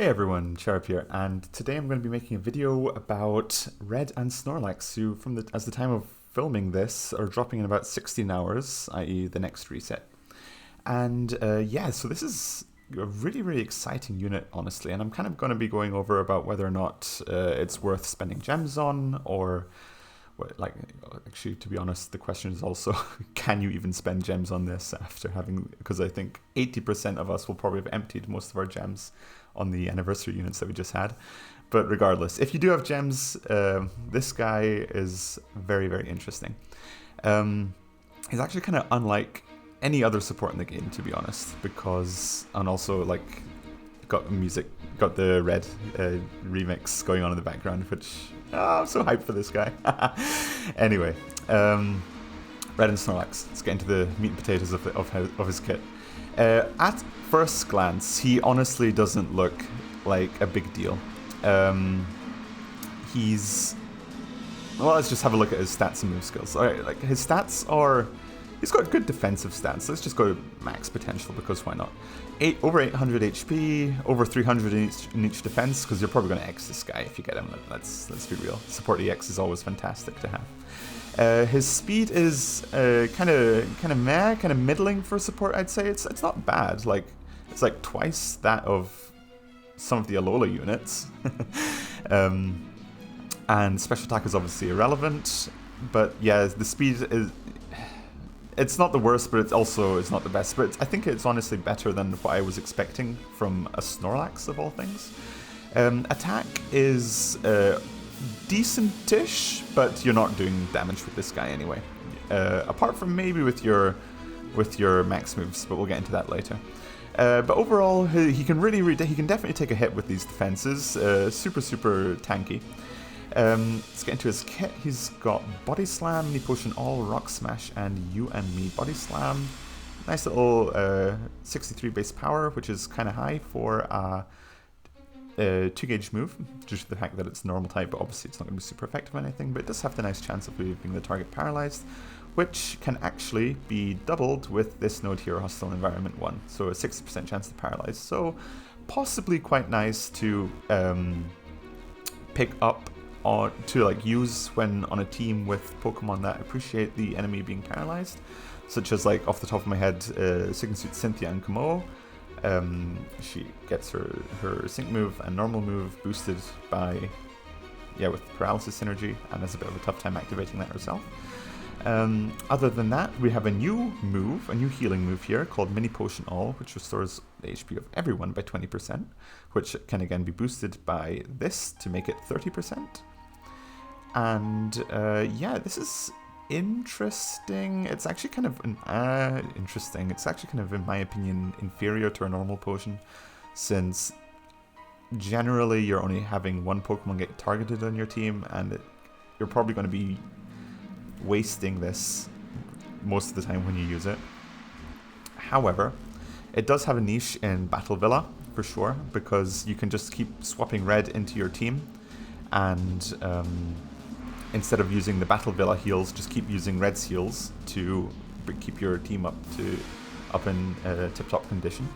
Hey everyone, Cherub here, and today I'm going to be making a video about Red and Snorlax, who as the time of filming this are dropping in about 16 hours, i.e. the next reset. And yeah, so this is a really exciting unit, honestly, and I'm kind of going to be going over about whether or not it's worth spending gems on, or like, actually, to be honest, the question is also, can you even spend gems on this after having, because I think 80% of us will probably have emptied most of our gems on the anniversary units that we just had. But regardless, if you do have gems, this guy is very interesting. He's actually kind of unlike any other support in the game, to be honest, because, and also like got the Red remix going on in the background, which I'm so hyped for this guy. Anyway, Red and Snorlax. Let's get into the meat and potatoes of his kit. At first glance, he honestly doesn't look like a big deal. Well, let's just have a look at his stats and move skills. Alright, like his stats are, he's got good defensive stats. Let's just go to max potential, because why not? Over 800 HP, over 300 in each defense, because you're probably going to X this guy if you get him. Let's be real. Support EX is always fantastic to have. His speed is kind of middling for support, I'd say. It's not bad. Like, it's like twice that of some of the Alola units. And special attack is obviously irrelevant, but yeah, the speed is, it's not the worst, but it's not the best. But I think it's honestly better than what I was expecting from a Snorlax of all things. Attack is decent-ish, but you're not doing damage with this guy anyway. Apart from maybe with your max moves, but we'll get into that later. But overall, he can definitely take a hit with these defenses. Super tanky. Let's get into his kit. He's got Body Slam, Mini Potion All, Rock Smash, and You and Me. Body Slam, nice little 63 base power, which is kind of high for a 2-gauge move, due to the fact that it's normal type, but obviously it's not going to be super effective or anything, but it does have the nice chance of leaving the target paralyzed, which can actually be doubled with this node here, Hostile Environment 1, so a 60% chance to paralyze, so possibly quite nice to pick up to like use when on a team with Pokemon that appreciate the enemy being paralyzed, such as, like, off the top of my head, Sign Suit Cynthia and Kamo. She gets her sync move and normal move boosted by, with paralysis synergy, and has a bit of a tough time activating that herself. Other than that, we have a new healing move here called Mini Potion All, which restores the HP of everyone by 20%, which can again be boosted by this to make it 30%. And this is interesting. It's actually kind of interesting. It's actually kind of, in my opinion, inferior to a normal potion, since generally you're only having one Pokemon get targeted on your team, and you're probably going to be wasting this most of the time when you use it. However, it does have a niche in Battle Villa, for sure, because you can just keep swapping Red into your team, and instead of using the Battle Villa heals, just keep using Red's heals to keep your team up in tip-top condition,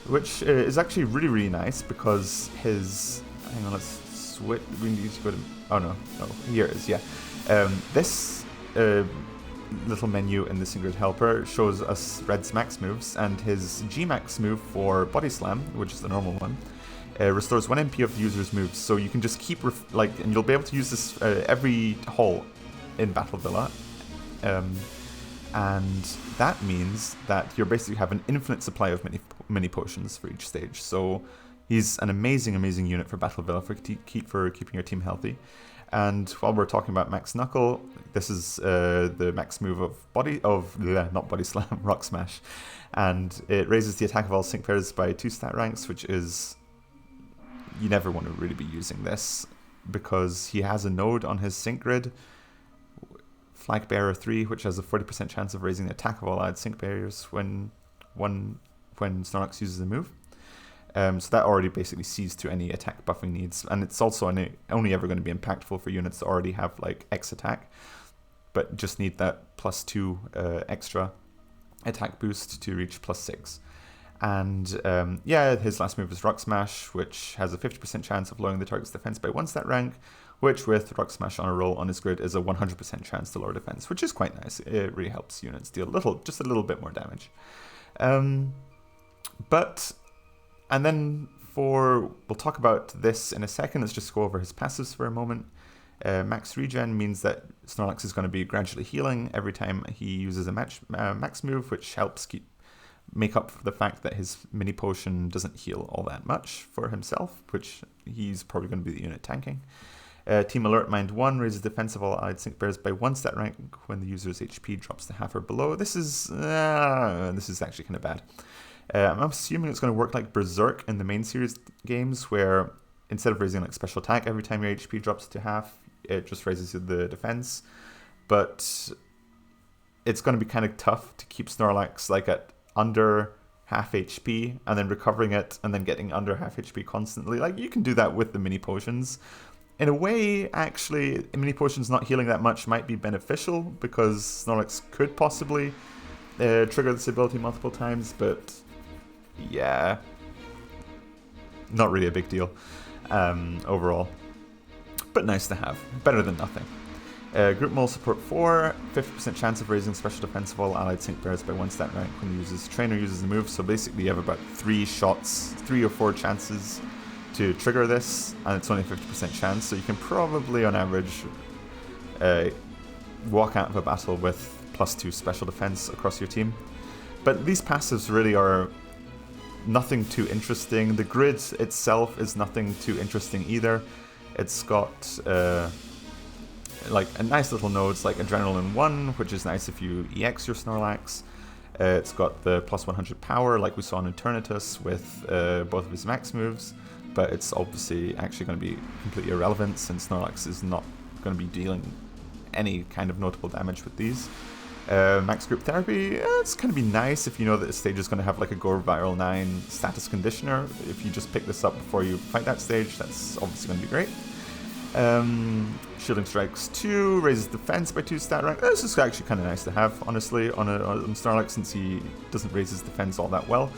which is actually really nice, because his, hang on, let's switch. We need to go to, oh no, here it is. This little menu in the Singrid Helper shows us Red's max moves, and his G-max move for Body Slam, which is the normal one, restores 1 MP of the user's moves, so you can just keep, and you'll be able to use this every haul in Battle Villa, and that means that you basically have an infinite supply of mini potions for each stage, so he's an amazing unit for Battle Villa for keeping your team healthy. And while we're talking about Max Knuckle, this is the max move of not Body Slam, Rock Smash, and it raises the attack of all sync pairs by 2 stat ranks, which is, you never want to really be using this, because he has a node on his sync grid, Flag Bearer 3, which has a 40% chance of raising the attack of all allied sync barriers when Snorlax uses the move. So that already basically sees to any attack buffing needs, and it's also only ever going to be impactful for units that already have like X attack, but just need that +2 extra attack boost to reach +6. And yeah, his last move is Rock Smash, which has a 50% chance of lowering the target's defense by 1 stat rank, which with Rock Smash on a roll on his grid is a 100% chance to lower defense, which is quite nice. It really helps units deal just a little bit more damage. And then we'll talk about this in a second. Let's just go over his passives for a moment. Max Regen means that Snorlax is going to be gradually healing every time he uses a max move, which helps make up for the fact that his mini potion doesn't heal all that much for himself, which he's probably going to be the unit tanking. Team Alert Mind 1 raises defense of all allied sync bears by 1 stat rank when the user's HP drops to half or below. This is actually kind of bad. I'm assuming it's going to work like Berserk in the main series games, where instead of raising like special attack every time your HP drops to half, it just raises the defense. But it's going to be kind of tough to keep Snorlax like at under half HP and then recovering it and then getting under half HP constantly. Like, you can do that with the mini potions. In a way, actually, mini potions not healing that much might be beneficial, because Snorlax could possibly trigger this ability multiple times, but yeah, not really a big deal overall. But nice to have. Better than nothing. Group Mole Support 4, 50% chance of raising special defense of all allied sync bears by 1 stat rank when the trainer uses the move. So basically you have about 3 or 4 chances to trigger this, and it's only a 50% chance, so you can probably on average walk out of a battle with +2 special defense across your team. But these passives really are nothing too interesting. The grid itself is nothing too interesting either. It's got like a nice little nodes like Adrenaline 1, which is nice if you EX your Snorlax. It's got the +100 power like we saw in Eternatus with both of his max moves, but it's obviously actually going to be completely irrelevant since Snorlax is not going to be dealing any kind of notable damage with these. Max Group Therapy, it's going to be nice if you know that the stage is going to have like a Gore Viral 9 status conditioner. If you just pick this up before you fight that stage, that's obviously going to be great. Shielding Strikes 2 raises defense by 2 stat rank. This is actually kind of nice to have, honestly, on Snorlax, since he doesn't raise his defense all that well.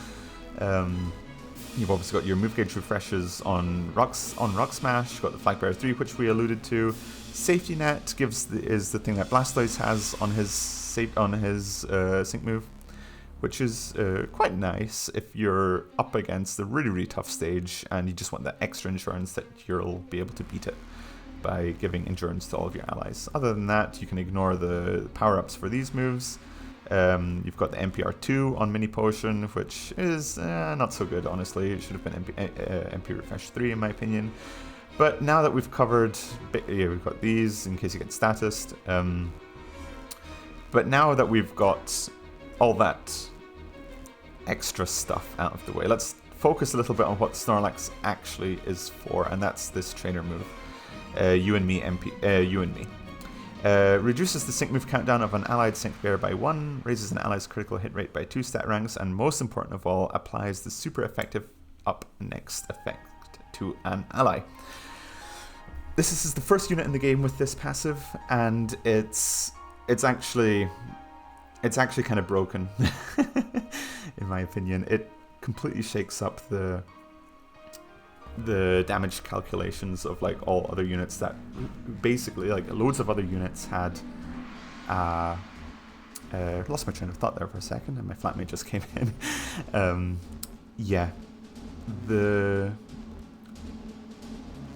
You've obviously got your move gauge refreshes on Rock Smash. You've got the Flag Bearer 3, which we alluded to. Safety Net is the thing that Blastoise has on his sync move, which is quite nice if you're up against a really, really tough stage and you just want that extra insurance that you'll be able to beat it by giving endurance to all of your allies. Other than that, you can ignore the power-ups for these moves. You've got the MPR2 on Mini Potion, which is not so good, honestly. It should have been MP Refresh 3 in my opinion. But now that we've covered, we've got these in case you get statused. But now that we've got all that extra stuff out of the way, let's focus a little bit on what Snorlax actually is for, and that's this trainer move. You and Me. Reduces the sync move countdown of an allied sync bear by 1, raises an ally's critical hit rate by 2 stat ranks, and most important of all, applies the super effective up next effect to an ally. This is the first unit in the game with this passive, and it's actually kind of broken, in my opinion. It completely shakes up the damage calculations of like all other units that basically like loads of other units had. Lost my train of thought there for a second, and my flatmate just came in.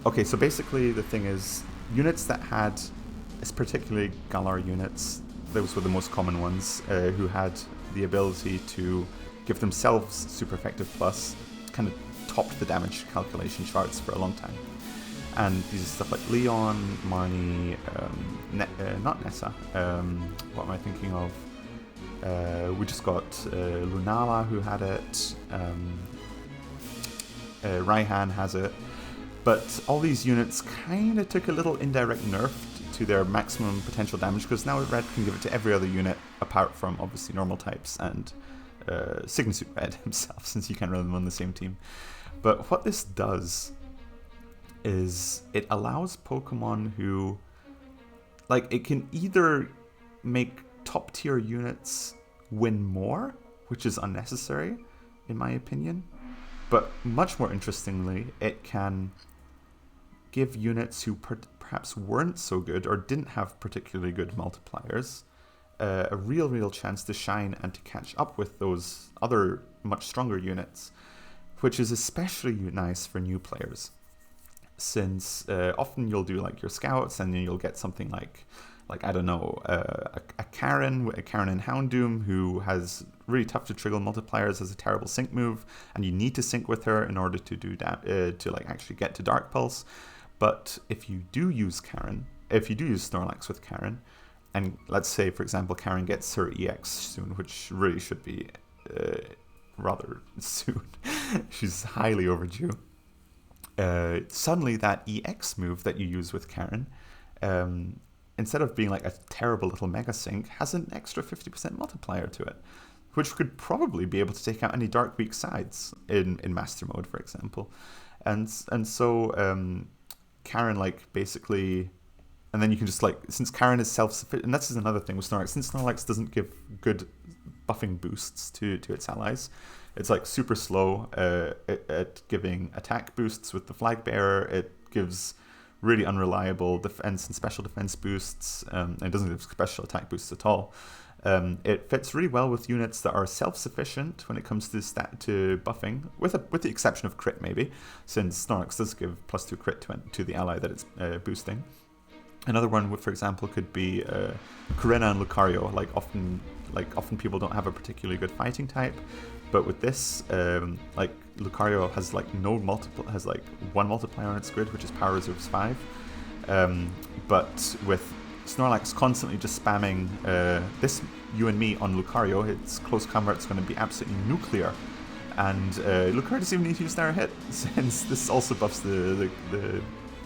Okay, so basically the thing is, units that had, particularly Galar units, those were the most common ones, who had the ability to give themselves super effective plus, kind of topped the damage calculation charts for a long time. And these are stuff like Leon, Marnie, not Nessa, what am I thinking of? We just got Lunala who had it, Raihan has it, but all these units kind of took a little indirect nerf to their maximum potential damage, because now Red can give it to every other unit apart from obviously normal types and Signasuit Red himself, since you can't run them on the same team. But what this does is it allows Pokemon who, like, it can either make top tier units win more, which is unnecessary, in my opinion. But much more interestingly, it can give units who perhaps weren't so good or didn't have particularly good multipliers a real chance to shine and to catch up with those other much stronger units, which is especially nice for new players, since often you'll do like your scouts and then you'll get something like I don't know, a Karen in Houndoom who has really tough to trigger multipliers, has a terrible sync move, and you need to sync with her in order to do that to like actually get to Dark Pulse. But if you do use Snorlax with Karen, and let's say, for example, Karen gets her EX soon, which really should be rather soon. She's highly overdue. Suddenly that EX move that you use with Karen, instead of being like a terrible little Mega Sync, has an extra 50% multiplier to it, which could probably be able to take out any Dark weak sides in Master Mode, for example. And so Karen, like, basically... And then you can just, like, since Karen is self-sufficient, and this is another thing with Snorlax, since Snorlax doesn't give good buffing boosts to its allies, it's, like, super slow at giving attack boosts with the Flag Bearer. It gives really unreliable defense and special defense boosts, and it doesn't give special attack boosts at all. It fits really well with units that are self-sufficient when it comes to buffing, with the exception of crit, maybe, since Snorlax does give +2 crit to the ally that it's boosting. Another one, for example, could be Corina and Lucario. Like often people don't have a particularly good fighting type, but with this, like Lucario has like one multiplier on its grid, which is Power Reserves 5. But with Snorlax constantly just spamming this you and me on Lucario, its close combat is going to be absolutely nuclear. And Lucario doesn't even need to use Snare Hit, since this also buffs the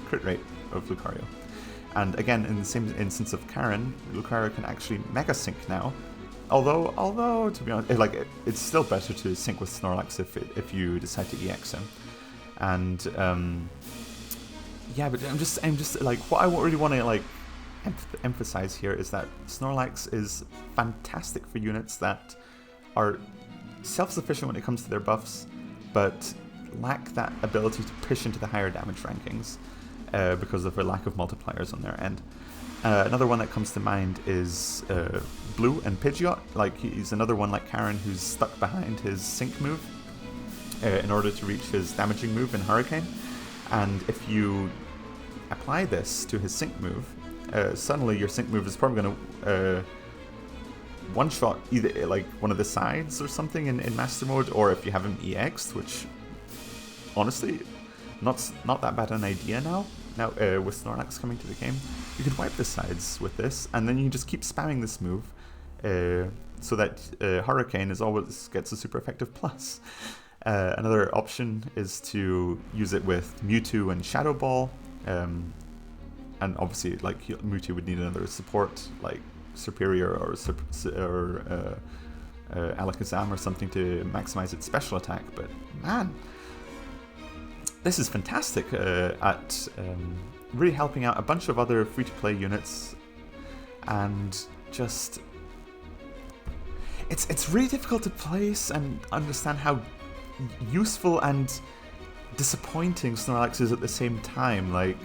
crit rate of Lucario. And again, in the same instance of Karen, Lucario can actually Mega Sync now. Although to be honest, it's still better to sync with Snorlax if you decide to EX him. And yeah, but I'm just like, what I really want to like emphasize here is that Snorlax is fantastic for units that are self-sufficient when it comes to their buffs, but lack that ability to push into the higher damage rankings. Because of a lack of multipliers on their end. Another one that comes to mind is Blue and Pidgeot. Like, he's another one like Karen who's stuck behind his sync move in order to reach his damaging move in Hurricane. And if you apply this to his sync move, suddenly your sync move is probably going to one-shot either like one of the sides or something in Master Mode, or if you have him EX'd, which honestly, not that bad an idea now. Now, with Snorlax coming to the game, you could wipe the sides with this, and then you just keep spamming this move, so that Hurricane always gets a super effective plus. Another option is to use it with Mewtwo and Shadow Ball, and obviously, like, Mewtwo would need another support, like Superior or Alakazam or something to maximize its special attack, but man, this is fantastic at really helping out a bunch of other free-to-play units, and just it's really difficult to place and understand how useful and disappointing Snorlax is at the same time. Like,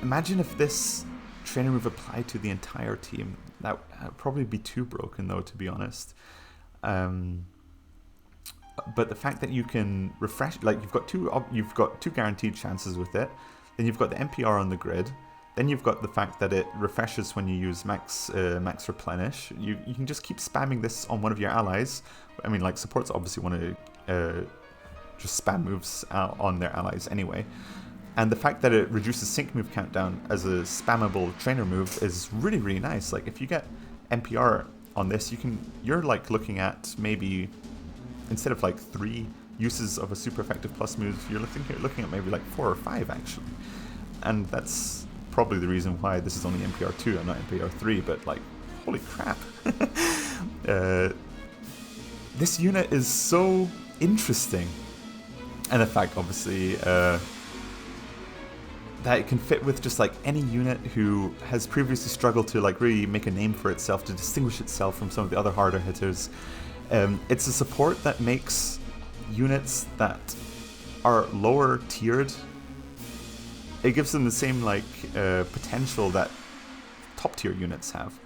imagine if this trainer move applied to the entire team. That would probably be too broken, though, to be honest. But the fact that you can refresh, like, you've got two guaranteed chances with it, then you've got the NPR on the grid, then you've got the fact that it refreshes when you use max replenish. You can just keep spamming this on one of your allies. I mean, like, supports obviously want to just spam moves out on their allies anyway. And the fact that it reduces sync move countdown as a spammable trainer move is really, really nice. Like, if you get NPR on this, you're like looking at maybe, instead of like 3 uses of a super effective plus move, you're looking at maybe like 4 or 5 actually. And that's probably the reason why this is only NPR 2 and not NPR 3, but like, holy crap. This unit is so interesting. And the fact, obviously, that it can fit with just like any unit who has previously struggled to like really make a name for itself, to distinguish itself from some of the other harder hitters. It's a support that makes units that are lower tiered, it gives them the same like potential that top tier units have.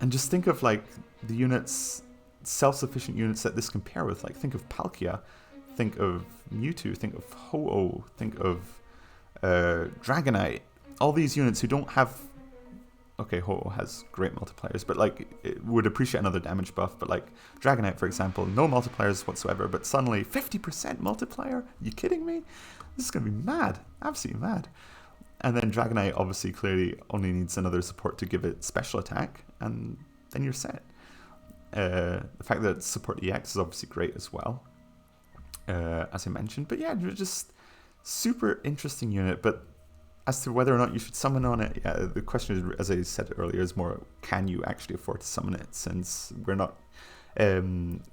And just think of like the units, self-sufficient units that this compare with. Like think of Palkia, think of Mewtwo, think of Ho-Oh, think of Dragonite. All these units who don't have... Okay, Ho-Oh has great multipliers, but like it would appreciate another damage buff. But like Dragonite, for example, no multipliers whatsoever, but suddenly 50% multiplier? You kidding me? This is going to be mad. Absolutely mad. And then Dragonite obviously clearly only needs another support to give it special attack, and then you're set. The fact that support EX is obviously great as well, as I mentioned. But yeah, just super interesting unit. But as to whether or not you should summon on it, yeah, the question is, as I said earlier, is more, can you actually afford to summon it? Since we're not,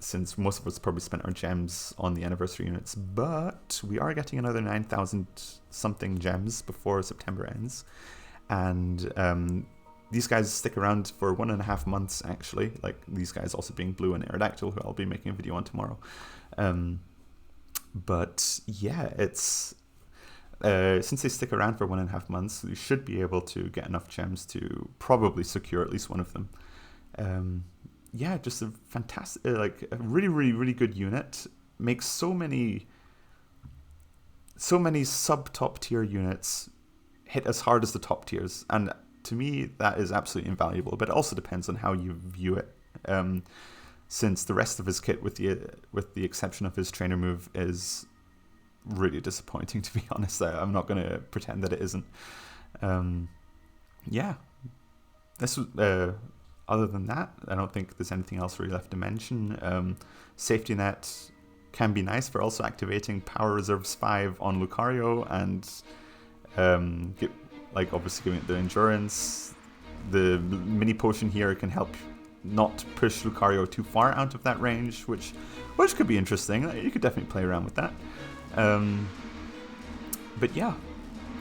since most of us probably spent our gems on the anniversary units, but we are getting another 9,000 something gems before September ends, and these guys stick around for 1.5 months actually. Like these guys also being Blue and Aerodactyl, who I'll be making a video on tomorrow. But yeah, it's. Since they stick around for 1.5 months, you should be able to get enough gems to probably secure at least one of them. Yeah, just a fantastic, like a really, really, really good unit. Makes so many sub-top tier units hit as hard as the top tiers, and to me that is absolutely invaluable. But it also depends on how you view it. Since the rest of his kit, with the exception of his trainer move, is really disappointing, to be honest. I'm not going to pretend that it isn't. Yeah, this was, other than that, I don't think there's anything else really left to mention. Safety Net can be nice for also activating Power Reserves 5 on Lucario, and obviously giving it the endurance. The mini potion here can help not push Lucario too far out of that range, which could be interesting. You could definitely play around with that. But yeah,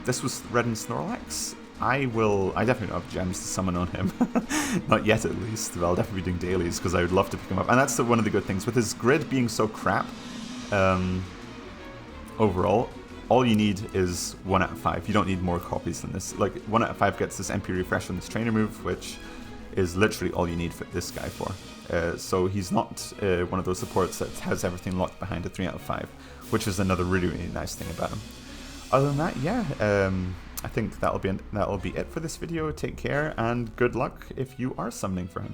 this was Red and Snorlax. I definitely don't have gems to summon on him. Not yet, at least. But I'll definitely be doing dailies because I would love to pick him up. And that's one of the good things. With his grid being so crap, overall, all you need is 1 out of 5. You don't need more copies than this. Like, 1 out of 5 gets this MP refresh on this trainer move, which is literally all you need for this guy for. So he's not one of those supports that has everything locked behind a 3 out of 5, which is another really, really nice thing about him. Other than that, yeah, I think that'll be it for this video. Take care and good luck if you are summoning for him.